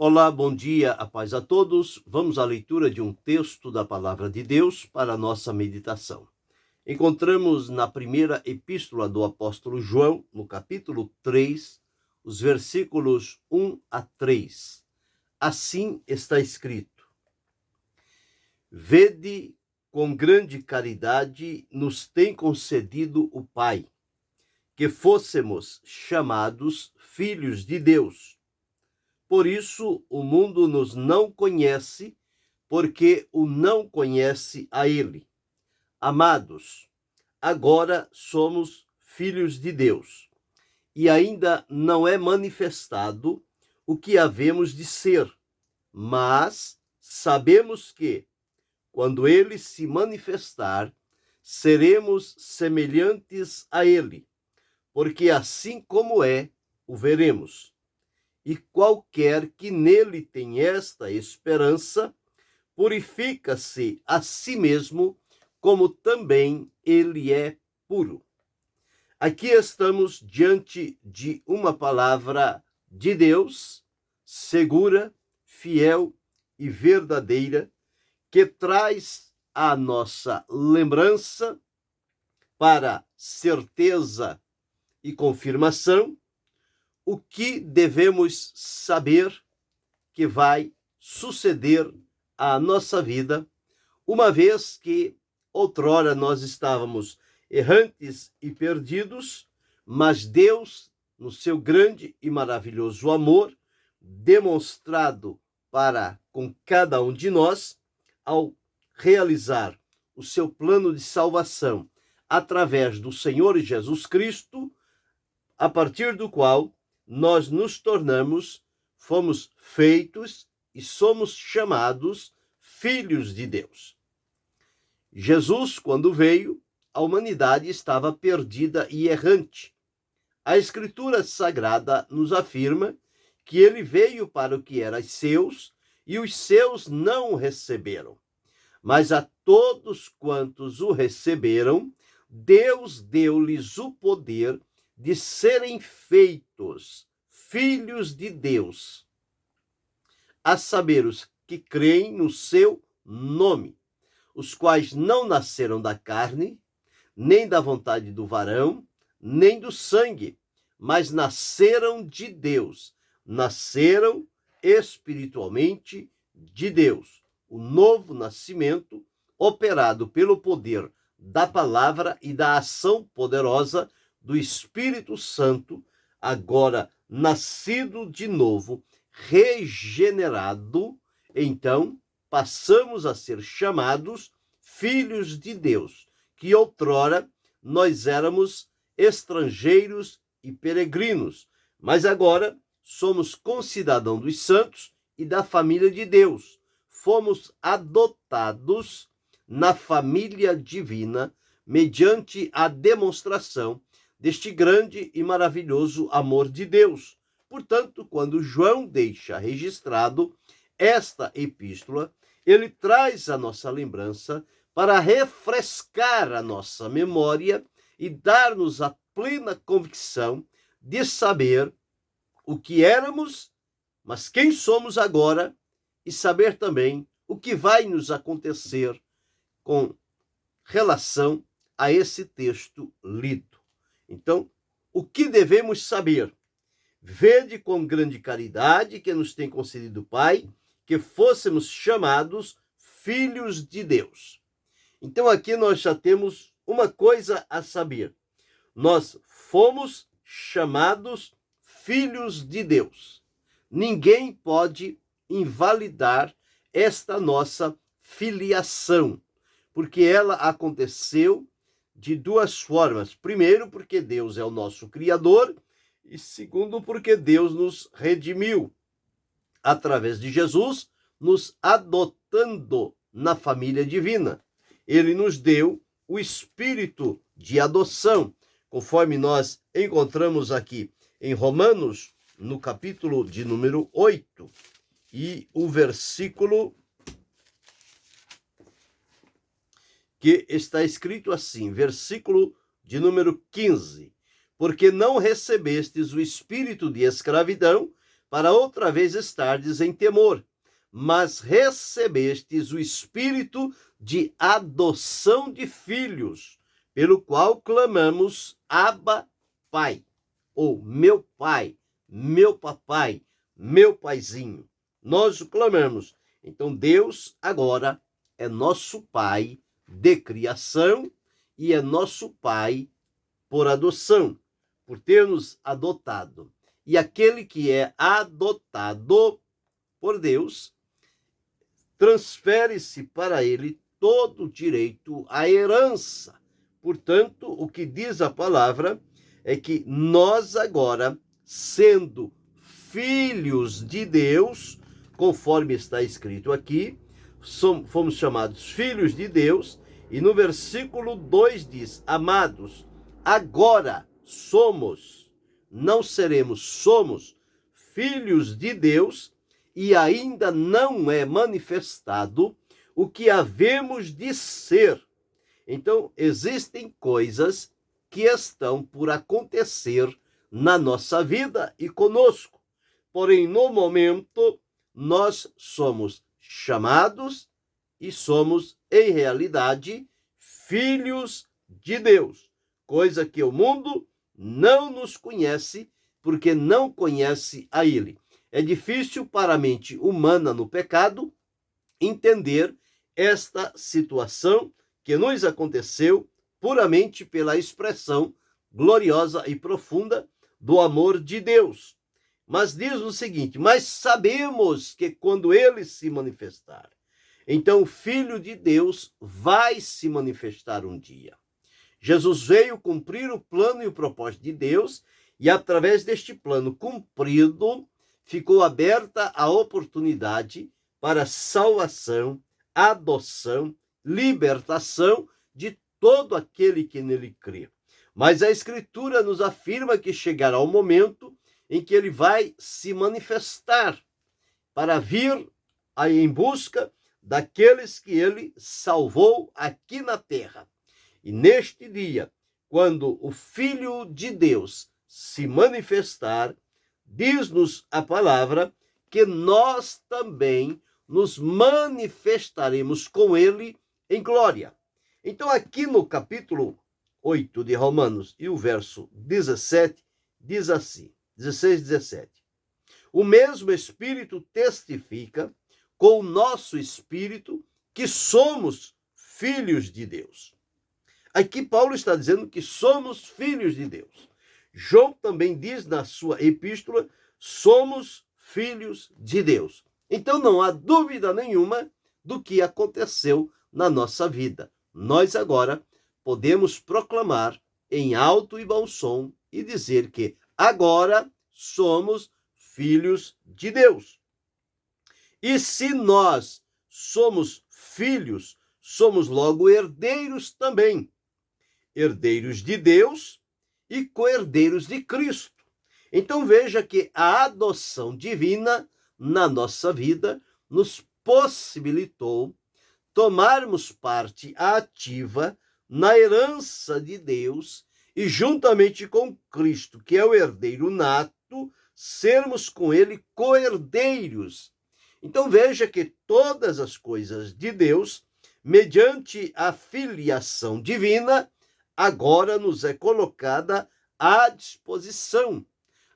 Olá, bom dia, a paz a todos. Vamos à leitura de um texto da Palavra de Deus para a nossa meditação. Encontramos na primeira epístola do apóstolo João, no capítulo 3, os versículos 1 a 3. Assim está escrito: Vede com grande caridade nos tem concedido o Pai, que fôssemos chamados filhos de Deus. Por isso o mundo nos não conhece, porque o não conhece a Ele. Amados, agora somos filhos de Deus, e ainda não é manifestado o que havemos de ser, mas sabemos que, quando Ele se manifestar, seremos semelhantes a Ele, porque assim como é, o veremos. E qualquer que nele tem esta esperança, purifica-se a si mesmo, como também ele é puro. Aqui estamos diante de uma palavra de Deus, segura, fiel e verdadeira, que traz a nossa lembrança para certeza e confirmação o que devemos saber que vai suceder à nossa vida, uma vez que outrora nós estávamos errantes e perdidos, mas Deus, no seu grande e maravilhoso amor, demonstrado para com cada um de nós, ao realizar o seu plano de salvação através do Senhor Jesus Cristo, a partir do qual nós nos tornamos, fomos feitos e somos chamados filhos de Deus. Jesus, quando veio, a humanidade estava perdida e errante. A Escritura Sagrada nos afirma que ele veio para o que era seus e os seus não o receberam. Mas a todos quantos o receberam, Deus deu-lhes o poder de serem feitos filhos de Deus, a saber, os que creem no seu nome, os quais não nasceram da carne, nem da vontade do varão, nem do sangue, mas nasceram de Deus, nasceram espiritualmente de Deus. O novo nascimento, operado pelo poder da palavra e da ação poderosa do Espírito Santo, agora nascido de novo, regenerado, então passamos a ser chamados filhos de Deus, que outrora nós éramos estrangeiros e peregrinos, mas agora somos concidadãos dos santos e da família de Deus. Fomos adotados na família divina mediante a demonstração deste grande e maravilhoso amor de Deus. Portanto, quando João deixa registrado esta epístola, ele traz a nossa lembrança para refrescar a nossa memória e dar-nos a plena convicção de saber o que éramos, mas quem somos agora, e saber também o que vai nos acontecer com relação a esse texto lido. Então, o que devemos saber? Vede com grande caridade que nos tem concedido o Pai, que fôssemos chamados filhos de Deus. Então, aqui nós já temos uma coisa a saber. Nós fomos chamados filhos de Deus. Ninguém pode invalidar esta nossa filiação, porque ela aconteceu de duas formas. Primeiro, porque Deus é o nosso Criador, e segundo, porque Deus nos redimiu através de Jesus, nos adotando na família divina. Ele nos deu o espírito de adoção, conforme nós encontramos aqui em Romanos, no capítulo de número 8, e o versículo que está escrito assim, versículo de número 15: porque não recebestes o espírito de escravidão para outra vez estardes em temor, mas recebestes o Espírito de adoção de filhos, pelo qual clamamos, Abba, Pai, ou meu Pai, meu papai, meu paizinho. Nós o clamamos. Então Deus agora é nosso Pai de criação e é nosso Pai por adoção, por ter nos adotado. E aquele que é adotado por Deus, transfere-se para ele todo o direito à herança. Portanto, o que diz a palavra é que nós agora, sendo filhos de Deus, conforme está escrito aqui, fomos chamados filhos de Deus, e no versículo 2 diz, amados, agora somos, não seremos, somos filhos de Deus, e ainda não é manifestado o que havemos de ser. Então, existem coisas que estão por acontecer na nossa vida e conosco. Porém, no momento, nós somos chamados e somos, em realidade, filhos de Deus, coisa que o mundo não nos conhece, porque não conhece a Ele. É difícil para a mente humana no pecado entender esta situação que nos aconteceu puramente pela expressão gloriosa e profunda do amor de Deus. Mas diz o seguinte, mas sabemos que quando ele se manifestar, então o Filho de Deus vai se manifestar um dia. Jesus veio cumprir o plano e o propósito de Deus, e através deste plano cumprido, ficou aberta a oportunidade para salvação, adoção, libertação de todo aquele que nele crê. Mas a Escritura nos afirma que chegará o momento em que ele vai se manifestar para vir em busca daqueles que ele salvou aqui na terra. E neste dia, quando o Filho de Deus se manifestar, diz-nos a palavra que nós também nos manifestaremos com ele em glória. Então, aqui no capítulo 8 de Romanos e o verso 17, diz assim, 16, 17. O mesmo Espírito testifica com o nosso espírito que somos filhos de Deus. Aqui Paulo está dizendo que somos filhos de Deus. João também diz na sua epístola, somos filhos de Deus. Então não há dúvida nenhuma do que aconteceu na nossa vida. Nós agora podemos proclamar em alto e bom som e dizer que agora somos filhos de Deus. E se nós somos filhos, somos logo herdeiros também. Herdeiros de Deus e co-herdeiros de Cristo. Então veja que a adoção divina na nossa vida nos possibilitou tomarmos parte ativa na herança de Deus e juntamente com Cristo, que é o herdeiro nato, sermos com ele co-herdeiros. Então veja que todas as coisas de Deus, mediante a filiação divina, agora nos é colocada à disposição.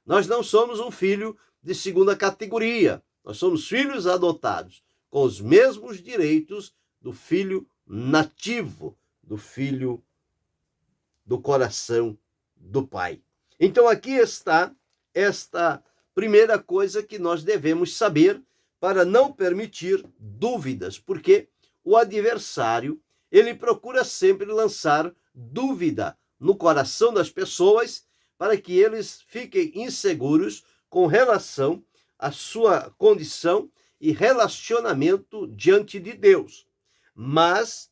Nós não somos um filho de segunda categoria, nós somos filhos adotados, com os mesmos direitos do filho nativo, do filho do coração do Pai. Então aqui está esta primeira coisa que nós devemos saber para não permitir dúvidas, porque o adversário, ele procura sempre lançar dúvida no coração das pessoas para que eles fiquem inseguros com relação à sua condição e relacionamento diante de Deus. Mas,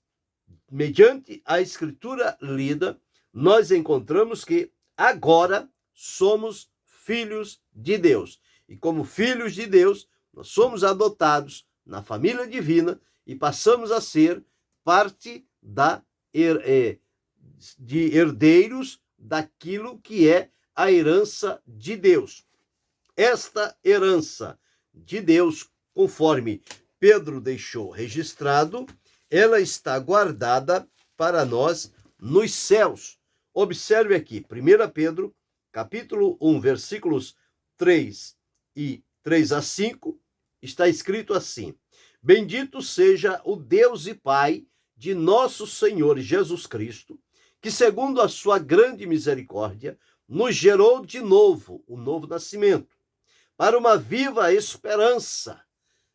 mediante a Escritura lida, nós encontramos que agora somos filhos de Deus. E como filhos de Deus, nós somos adotados na família divina e passamos a ser parte de herdeiros daquilo que é a herança de Deus. esta herança de Deus, conforme Pedro deixou registrado, ela está guardada para nós nos céus. Observe aqui, 1 Pedro, capítulo 1, versículos 3 a 5, está escrito assim: Bendito seja o Deus e Pai de nosso Senhor Jesus Cristo, que segundo a sua grande misericórdia, nos gerou de novo, o novo nascimento, para uma viva esperança,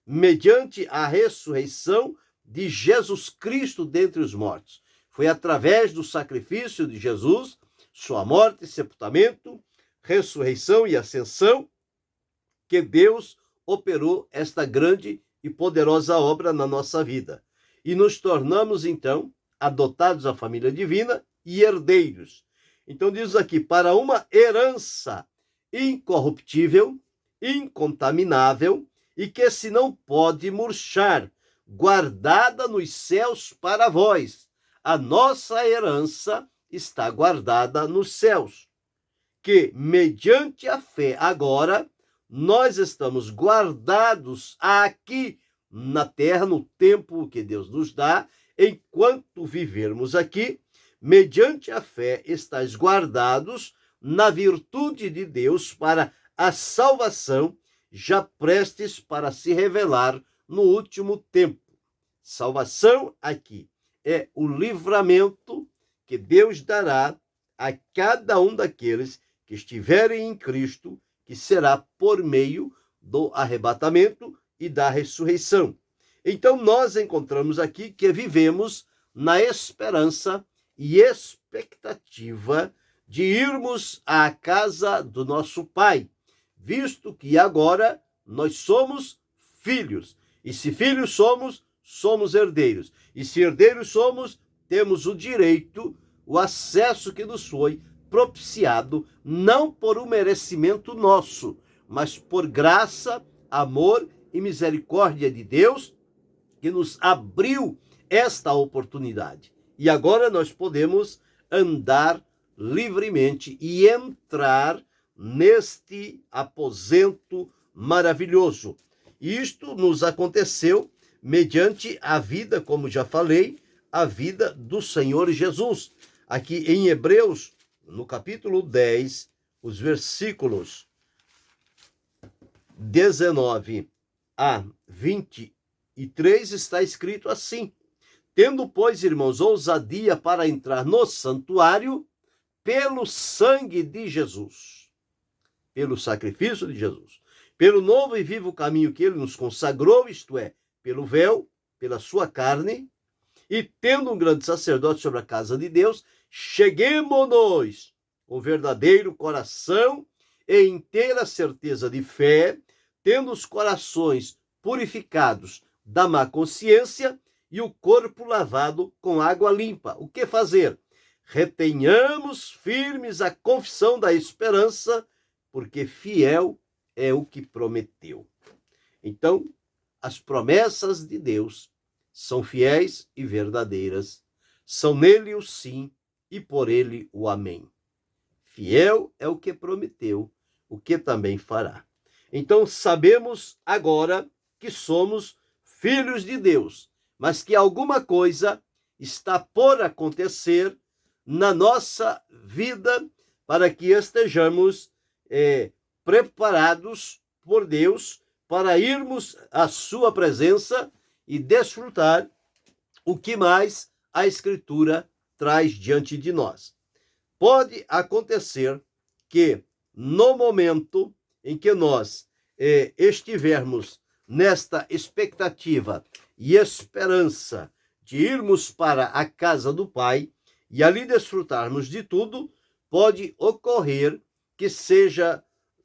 mediante a ressurreição de Jesus Cristo dentre os mortos. Foi através do sacrifício de Jesus, sua morte, sepultamento, ressurreição e ascensão, que Deus operou esta grande e poderosa obra na nossa vida. E nos tornamos, então, adotados à família divina e herdeiros. Então diz aqui, para uma herança incorruptível, incontaminável, e que se não pode murchar, guardada nos céus para vós. A nossa herança está guardada nos céus, que mediante a fé agora nós estamos guardados aqui na terra, no tempo que Deus nos dá, enquanto vivermos aqui, mediante a fé estáis guardados na virtude de Deus para a salvação, já prestes para se revelar no último tempo. Salvação aqui é o livramento que Deus dará a cada um daqueles que estiverem em Cristo, que será por meio do arrebatamento e da ressurreição. Então, nós encontramos aqui que vivemos na esperança e expectativa de irmos à casa do nosso Pai, visto que agora nós somos filhos. E se filhos somos, somos herdeiros. E se herdeiros somos, temos o direito, o acesso que nos foi propiciado, não por um merecimento nosso, mas por graça, amor e misericórdia de Deus, que nos abriu esta oportunidade. E agora nós podemos andar livremente e entrar neste aposento maravilhoso. Isto nos aconteceu mediante a vida, como já falei, a vida do Senhor Jesus. Aqui em Hebreus, no capítulo 10, os versículos 19 a 23, está escrito assim: Tendo, pois, irmãos, ousadia para entrar no santuário pelo sangue de Jesus, pelo sacrifício de Jesus, pelo novo e vivo caminho que ele nos consagrou, isto é, pelo véu, pela sua carne, e tendo um grande sacerdote sobre a casa de Deus, cheguemo-nos com verdadeiro coração e inteira certeza de fé, tendo os corações purificados da má consciência e o corpo lavado com água limpa. O que fazer? Retenhamos firmes a confissão da esperança, porque fiel é o que prometeu. Então, as promessas de Deus são fiéis e verdadeiras. São nele o sim e por ele o amém. Fiel é o que prometeu, o que também fará. Então, sabemos agora que somos filhos de Deus, mas que alguma coisa está por acontecer na nossa vida para que estejamos preparados por Deus para irmos à sua presença e desfrutar o que mais a Escritura traz diante de nós. Pode acontecer que no momento em que nós estivermos nesta expectativa e esperança de irmos para a casa do Pai e ali desfrutarmos de tudo, pode ocorrer que seja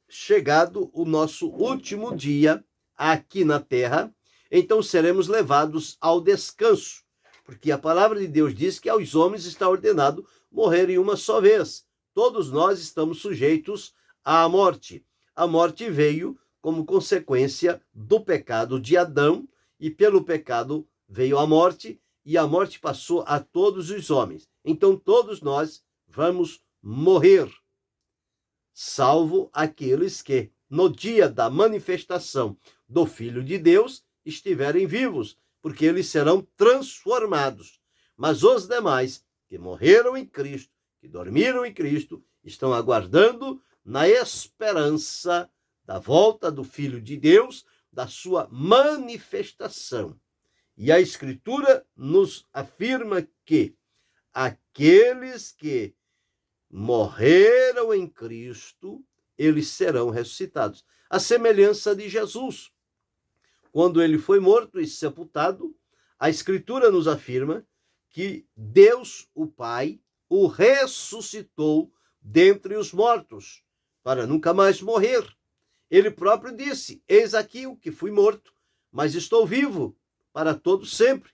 chegado o nosso último dia aqui na terra, então seremos levados ao descanso, porque a palavra de Deus diz que aos homens está ordenado morrer em uma só vez. Todos nós estamos sujeitos à morte. A morte veio como consequência do pecado de Adão, e pelo pecado veio a morte, e a morte passou a todos os homens. Então todos nós vamos morrer, salvo aqueles que no dia da manifestação do Filho de Deus, estiverem vivos, porque eles serão transformados. Mas os demais que morreram em Cristo, que dormiram em Cristo, estão aguardando na esperança da volta do Filho de Deus, da sua manifestação. E a Escritura nos afirma que aqueles que morreram em Cristo, eles serão ressuscitados. A semelhança de Jesus. Quando ele foi morto e sepultado, a Escritura nos afirma que Deus, o Pai, o ressuscitou dentre os mortos, para nunca mais morrer. Ele próprio disse: eis aqui o que fui morto, mas estou vivo para todo sempre,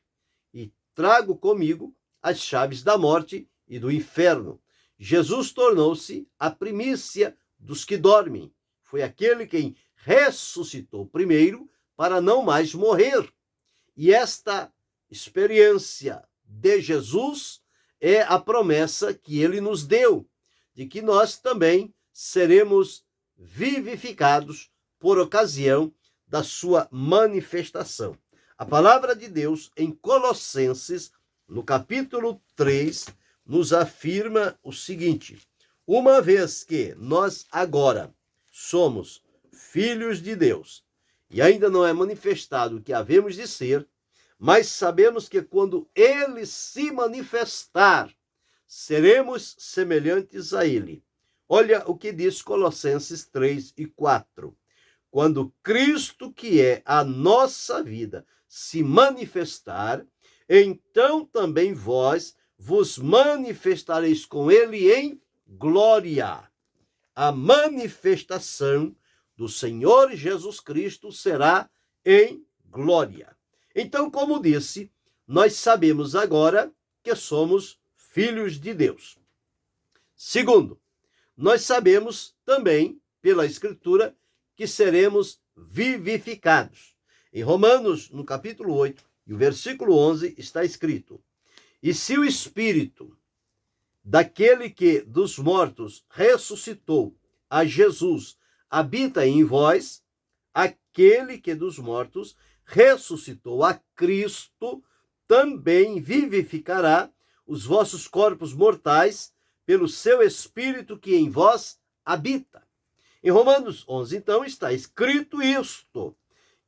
e trago comigo as chaves da morte e do inferno. Jesus tornou-se a primícia dos que dormem. Foi aquele quem ressuscitou primeiro para não mais morrer. E esta experiência de Jesus é a promessa que ele nos deu, de que nós também seremos vivificados por ocasião da sua manifestação. A palavra de Deus em Colossenses, no capítulo 3, nos afirma o seguinte: uma vez que nós agora somos filhos de Deus, e ainda não é manifestado o que havemos de ser, mas sabemos que quando ele se manifestar, seremos semelhantes a ele. Olha o que diz Colossenses 3 e 4. Quando Cristo, que é a nossa vida, se manifestar, então também vós vos manifestareis com ele em glória. A manifestação do Senhor Jesus Cristo será em glória. Então, como disse, nós sabemos agora que somos filhos de Deus. Segundo, nós sabemos também, pela Escritura, que seremos vivificados. Em Romanos, no capítulo 8, e o versículo 11, está escrito: e se o Espírito daquele que dos mortos ressuscitou a Jesus habita em vós, aquele que dos mortos ressuscitou a Cristo também vivificará os vossos corpos mortais pelo seu Espírito que em vós habita. Em Romanos 11, então, está escrito isto,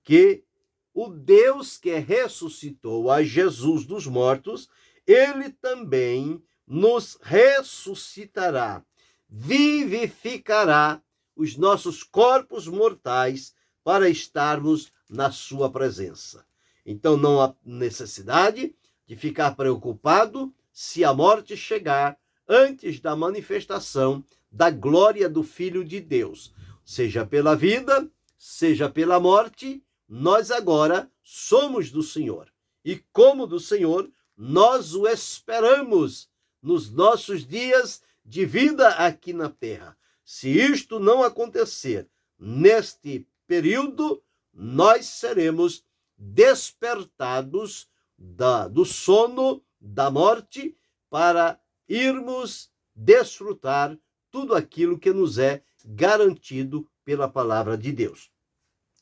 que o Deus que ressuscitou a Jesus dos mortos, ele também nos ressuscitará, vivificará os nossos corpos mortais para estarmos na sua presença. Então não há necessidade de ficar preocupado se a morte chegar antes da manifestação da glória do Filho de Deus. Seja pela vida, seja pela morte, nós agora somos do Senhor. E como do Senhor, nós o esperamos nos nossos dias de vida aqui na terra. Se isto não acontecer neste período, nós seremos despertados do sono da morte para irmos desfrutar tudo aquilo que nos é garantido pela palavra de Deus.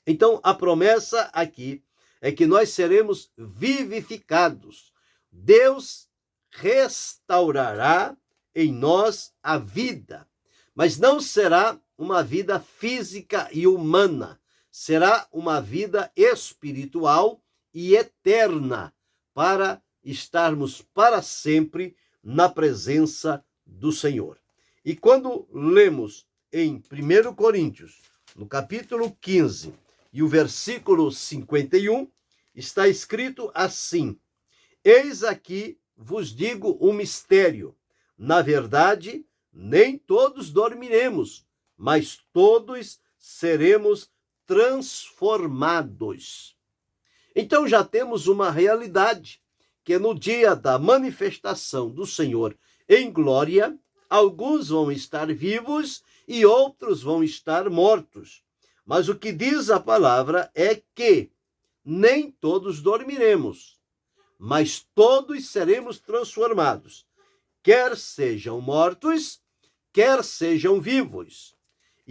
Então, a promessa aqui é que nós seremos vivificados. Deus restaurará em nós a vida, mas não será uma vida física e humana, será uma vida espiritual e eterna, para estarmos para sempre na presença do Senhor. E quando lemos em 1 Coríntios, no capítulo 15, e o versículo 51, está escrito assim: eis aqui vos digo um mistério. Na verdade, nem todos dormiremos, mas todos seremos transformados. Então já temos uma realidade, que no dia da manifestação do Senhor em glória, alguns vão estar vivos e outros vão estar mortos. Mas o que diz a palavra é que nem todos dormiremos, mas todos seremos transformados, quer sejam mortos, quer sejam vivos.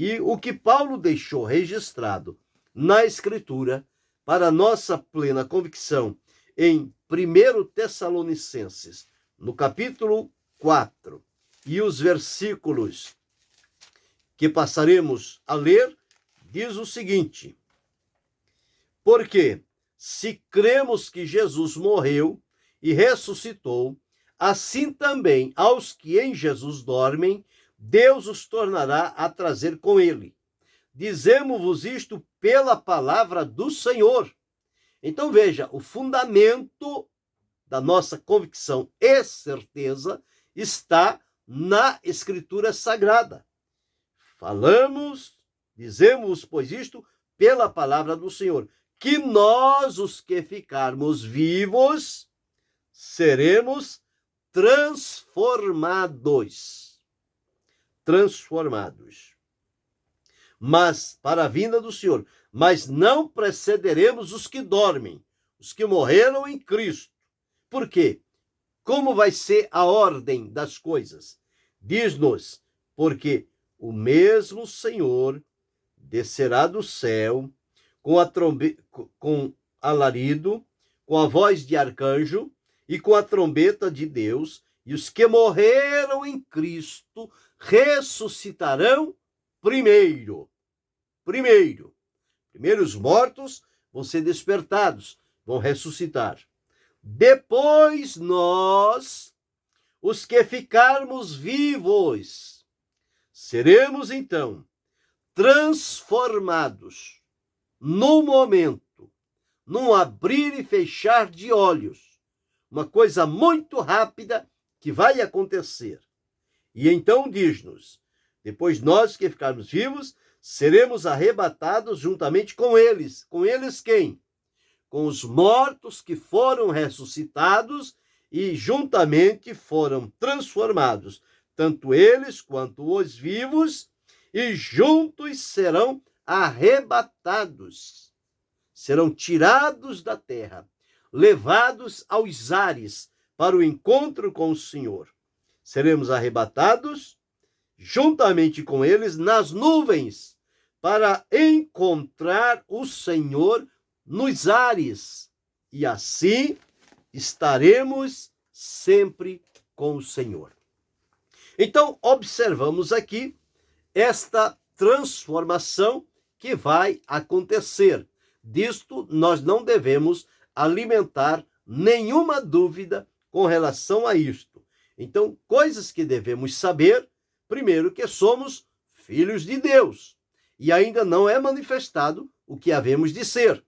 E o que Paulo deixou registrado na Escritura, para nossa plena convicção, em 1 Tessalonicenses, no capítulo 4, e os versículos que passaremos a ler, diz o seguinte: porque se cremos que Jesus morreu e ressuscitou, assim também aos que em Jesus dormem, Deus os tornará a trazer com ele. Dizemos-vos isto pela palavra do Senhor. Então veja, o fundamento da nossa convicção e certeza está na Escritura Sagrada. Dizemos, pois, isto pela palavra do Senhor, que nós, os que ficarmos vivos, seremos transformados. Mas, para a vinda do Senhor, mas não precederemos os que dormem, os que morreram em Cristo. Por quê? Como vai ser a ordem das coisas? Diz-nos, porque o mesmo Senhor descerá do céu com alarido, com a voz de arcanjo e com a trombeta de Deus, e os que morreram em Cristo ressuscitarão primeiro. Primeiro os mortos vão ser despertados, vão ressuscitar. Depois nós, os que ficarmos vivos, seremos então transformados no momento, num abrir e fechar de olhos, uma coisa muito rápida que vai acontecer. E então diz-nos, depois nós que ficarmos vivos, seremos arrebatados juntamente com eles. Com eles quem? Com os mortos que foram ressuscitados e juntamente foram transformados, tanto eles quanto os vivos, e juntos serão arrebatados. Serão tirados da terra, levados aos ares para o encontro com o Senhor. Seremos arrebatados juntamente com eles nas nuvens para encontrar o Senhor nos ares. E assim estaremos sempre com o Senhor. Então, observamos aqui esta transformação que vai acontecer. Disto, nós não devemos alimentar nenhuma dúvida com relação a isto. Então, coisas que devemos saber, primeiro, que somos filhos de Deus e ainda não é manifestado o que havemos de ser.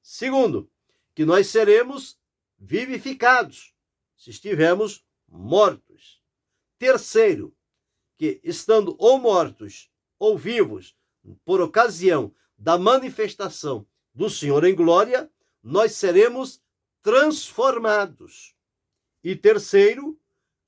Segundo, que nós seremos vivificados se estivermos mortos. Terceiro, que estando ou mortos ou vivos, por ocasião da manifestação do Senhor em glória, nós seremos transformados. E terceiro,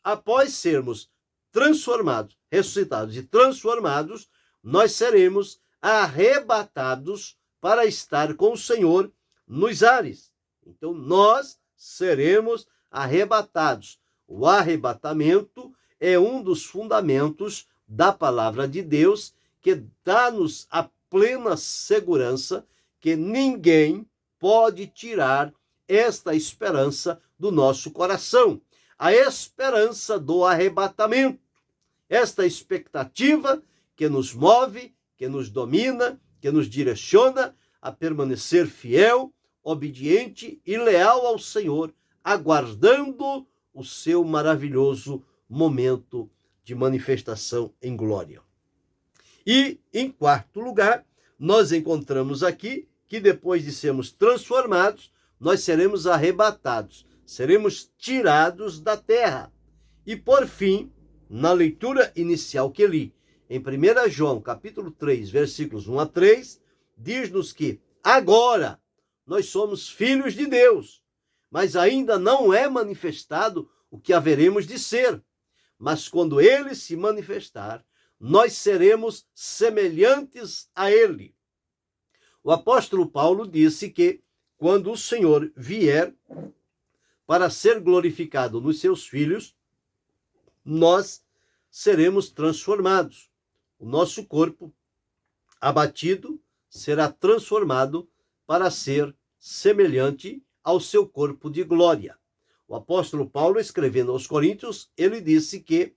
após sermos transformados, ressuscitados e transformados, nós seremos arrebatados para estar com o Senhor nos ares. Então, nós seremos arrebatados. O arrebatamento é um dos fundamentos da palavra de Deus, que dá-nos a plena segurança que ninguém pode tirar esta esperança do nosso coração. A esperança do arrebatamento, esta expectativa que nos move, que nos domina, que nos direciona a permanecer fiel, obediente e leal ao Senhor, aguardando o seu maravilhoso momento de manifestação em glória. E, em quarto lugar, nós encontramos aqui que depois de sermos transformados, nós seremos arrebatados, seremos tirados da terra. E, por fim, na leitura inicial que li, em 1 João, capítulo 3, versículos 1 a 3, diz-nos que agora nós somos filhos de Deus, mas ainda não é manifestado o que haveremos de ser. Mas quando ele se manifestar, nós seremos semelhantes a ele. O apóstolo Paulo disse que quando o Senhor vier para ser glorificado nos seus filhos, nós seremos transformados. O nosso corpo abatido, será transformado para ser semelhante ao seu corpo de glória. O apóstolo Paulo, escrevendo aos Coríntios, ele disse que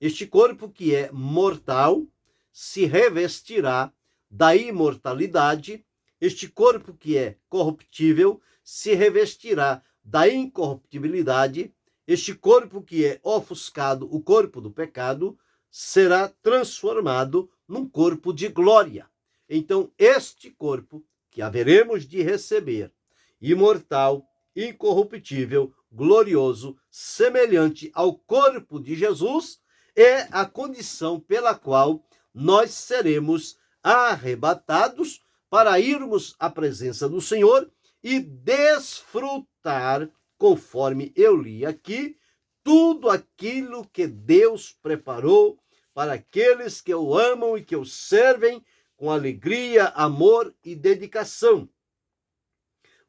este corpo que é mortal se revestirá da imortalidade, este corpo que é corruptível se revestirá da incorruptibilidade, este corpo que é ofuscado, o corpo do pecado, será transformado num corpo de glória. Então, este corpo que haveremos de receber, imortal, incorruptível, glorioso, semelhante ao corpo de Jesus, é a condição pela qual nós seremos arrebatados para irmos à presença do Senhor e desfrutar, conforme eu li aqui, tudo aquilo que Deus preparou para aqueles que o amam e que o servem com alegria, amor e dedicação.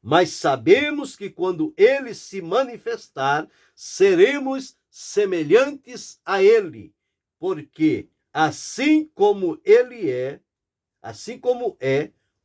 Mas sabemos que quando ele se manifestar, seremos semelhantes a ele, porque assim como ele é,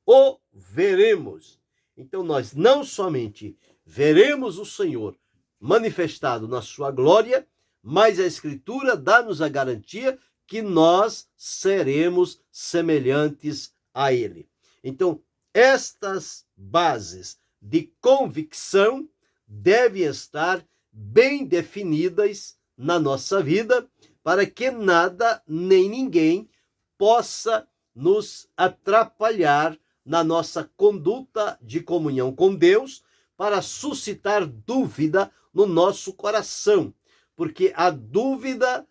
o veremos. Então nós não somente veremos o Senhor manifestado na sua glória, mas a Escritura dá-nos a garantia que nós seremos semelhantes a ele. Então, estas bases de convicção devem estar bem definidas na nossa vida, para que nada nem ninguém possa nos atrapalhar na nossa conduta de comunhão com Deus, para suscitar dúvida no nosso coração, porque a dúvida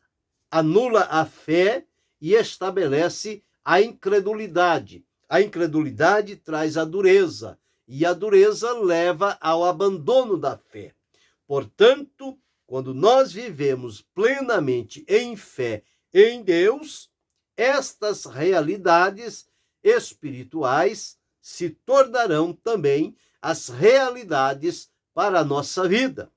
anula a fé e estabelece a incredulidade. A incredulidade traz a dureza, e a dureza leva ao abandono da fé. Portanto, quando nós vivemos plenamente em fé em Deus, estas realidades espirituais se tornarão também as realidades para a nossa vida.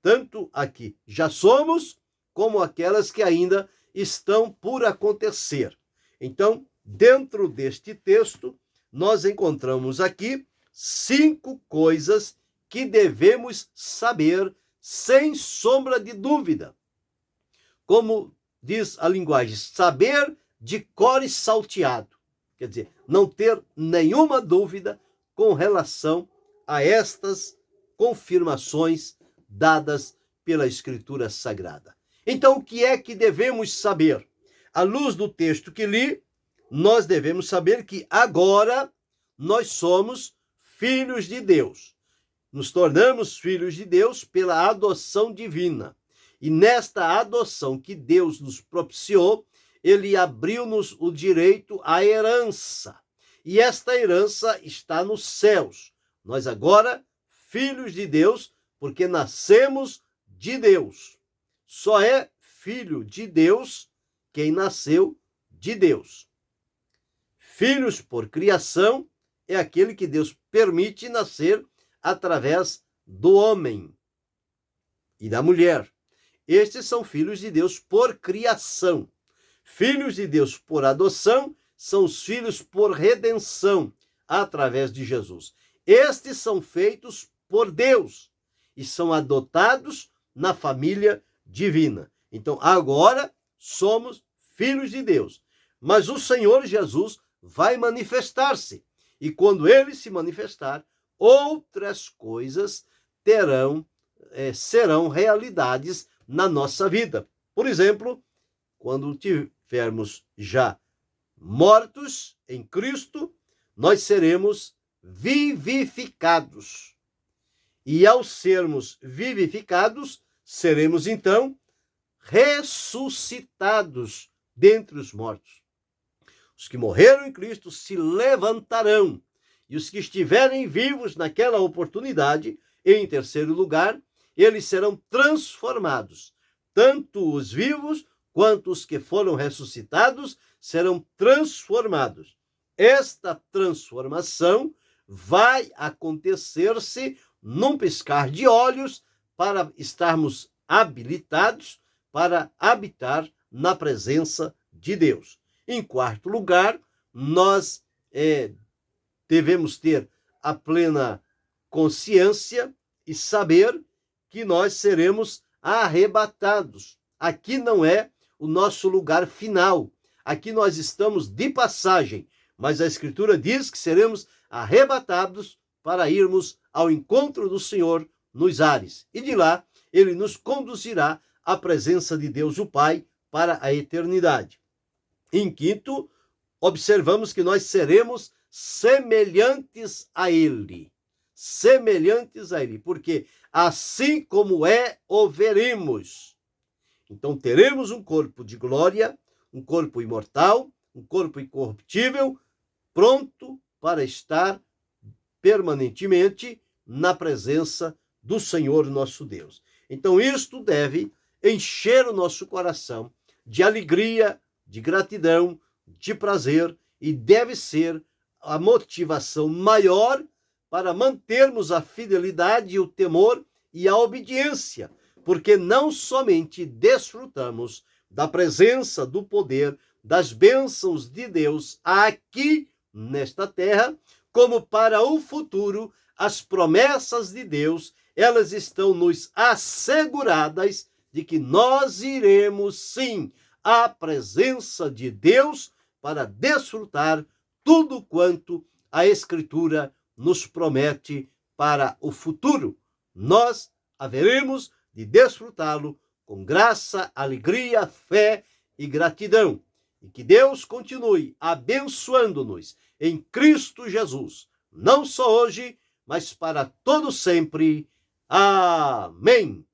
Tanto a que já somos, como aquelas que ainda estão por acontecer. Então, dentro deste texto, nós encontramos aqui 5 coisas que devemos saber sem sombra de dúvida. Como diz a linguagem, saber de cor e salteado. Quer dizer, não ter nenhuma dúvida com relação a estas confirmações dadas pela Escritura Sagrada. Então, o que é que devemos saber? À luz do texto que li, nós devemos saber que agora nós somos filhos de Deus. Nos tornamos filhos de Deus pela adoção divina. E nesta adoção que Deus nos propiciou, ele abriu-nos o direito à herança. E esta herança está nos céus. Nós agora, filhos de Deus, porque nascemos de Deus. Só é filho de Deus quem nasceu de Deus. Filhos por criação é aquele que Deus permite nascer através do homem e da mulher. Estes são filhos de Deus por criação. Filhos de Deus por adoção são os filhos por redenção através de Jesus. Estes são feitos por Deus e são adotados na família divina. Então, agora somos filhos de Deus. Mas o Senhor Jesus vai manifestar-se. E quando ele se manifestar, outras coisas serão realidades na nossa vida. Por exemplo, quando tivermos já mortos em Cristo, nós seremos vivificados. E ao sermos vivificados, seremos então ressuscitados dentre os mortos. Os que morreram em Cristo se levantarão, e os que estiverem vivos naquela oportunidade, em terceiro lugar, eles serão transformados. Tanto os vivos quanto os que foram ressuscitados serão transformados. Esta transformação vai acontecer-se num piscar de olhos, para estarmos habilitados para habitar na presença de Deus. Em quarto lugar, nós devemos ter a plena consciência e saber que nós seremos arrebatados. Aqui não é o nosso lugar final. Aqui nós estamos de passagem, mas a Escritura diz que seremos arrebatados para irmos ao encontro do Senhor nos ares. E de lá, ele nos conduzirá à presença de Deus o Pai para a eternidade. Em quinto, observamos que nós seremos semelhantes a ele. Semelhantes a ele, porque assim como o veremos. Então teremos um corpo de glória, um corpo imortal, um corpo incorruptível, pronto para estar permanentemente na presença do Senhor nosso Deus. Então isto deve encher o nosso coração de alegria, de gratidão, de prazer, e deve ser a motivação maior para mantermos a fidelidade, o temor e a obediência, porque não somente desfrutamos da presença, do poder, das bênçãos de Deus aqui nesta terra, como para o futuro, as promessas de Deus, elas estão nos asseguradas de que nós iremos sim à presença de Deus para desfrutar tudo quanto a Escritura nos promete para o futuro. Nós haveremos de desfrutá-lo com graça, alegria, fé e gratidão. E que Deus continue abençoando-nos em Cristo Jesus, não só hoje, mas para todo sempre. Amém.